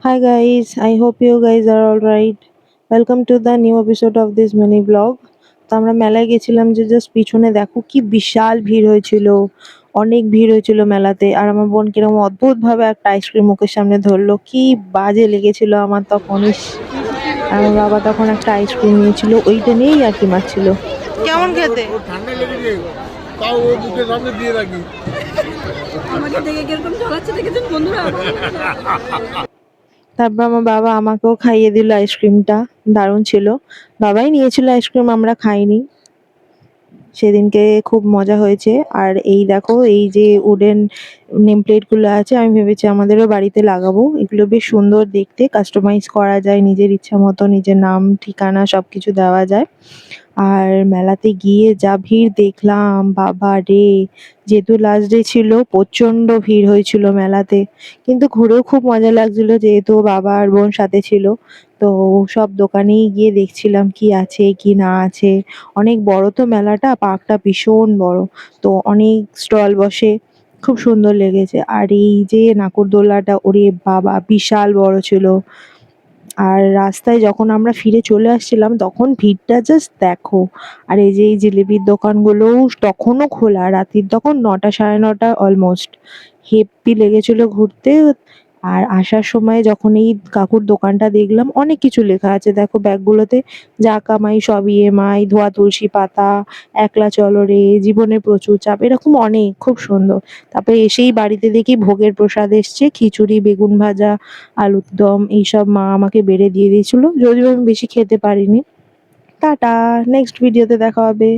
Hi guys, I hope you guys are all right. Welcome to the new episode of this mini vlog. তো আমরা মেলায় গেছিলাম যে just পিছনে দেখো কি বিশাল ভিড় হয়েছিল। অনেক ভিড় হয়েছিল মেলাতে আর আমার বোন কিরকম অদ্ভুত ভাবে একটা আইসক্রিম মুখের সামনে ধরলো, কি বাজে লেগেছিল আমার তখন। ইস, আর আমার বাবা তখন একটা আইসক্রিম নিয়েছিল, ওইটা নিয়েই আর কি মারছিল। কেমন খেতে? ওর ঠান্ডা লেগেছে, তাও ও মুখের সামনে দিয়ে রাখি। আমাকে দেখে কিরকম জ্বলাচ্ছে দেখেছেন বন্ধুরা? তারপর আমার বাবা আমাকেও খাইয়ে দিল আইসক্রিমটা, দারুণ ছিল। বাবাই নিয়েছিল আইসক্রিম, আমরা খাইনি। সেদিনকে খুব মজা হয়েছে। আর এই দেখো, এই যে উডেন নেম প্লেট গুলো আছে, আমি ভেবেছি আমাদেরও বাড়িতে লাগাবো। এগুলো বেশ সুন্দর দেখতে, কাস্টমাইজ করা যায় নিজের ইচ্ছা মতো, নিজের নাম ঠিকানা সবকিছু দেওয়া যায়। আর মেলাতে গিয়ে যা ভিড় দেখলাম, বাবা রে! যেহেতু লাস্ট ডে ছিল, প্রচন্ড ভিড় হয়েছিল মেলাতে। কিন্তু ঘুরেও খুব মজা লাগছিল, যেহেতু বাবা আর বোন সাথে ছিল। তো সব দোকানেই গিয়ে দেখছিলাম কি আছে কি না আছে। অনেক বড় তো মেলাটা, পার্কটা ভীষণ বড়। তো অনেক স্টল বসে, খুব সুন্দর লেগেছে। আর এই যে নাগরদোলাটা, ওরে বাবা বিশাল বড় ছিল। আর রাস্তায় যখন আমরা ফিরে চলে আসছিলাম তখন ভিড়টা জাস্ট দেখো। আর এই যে এই জিলিপির দোকানগুলোও তখনও খোলা, রাত্রির তখন ৯টা ৯:৩০ অলমোস্ট। হেব্বি লেগেছিল ঘুরতে। আর আসার সময় যখন এই কাকুর দোকানটা দেখলাম, অনেক কিছু লেখা আছে দেখো ব্যাগগুলোতে। যা কামাই সব ইএমআই, ধোয়া তুলসী পাতা, একলা চলো রে, জীবনের প্রচুর চাপ, এরকম অনেক, খুব সুন্দর। তারপরে এসেই বাড়িতে দেখি ভোগের প্রসাদ এসছে, খিচুড়ি, বেগুন ভাজা, আলুর দম, এইসব মা আমাকে বেড়ে দিয়ে দিয়েছিল, যদিও আমি বেশি খেতে পারিনি। টাটা, নেক্সট ভিডিওতে দেখা হবে।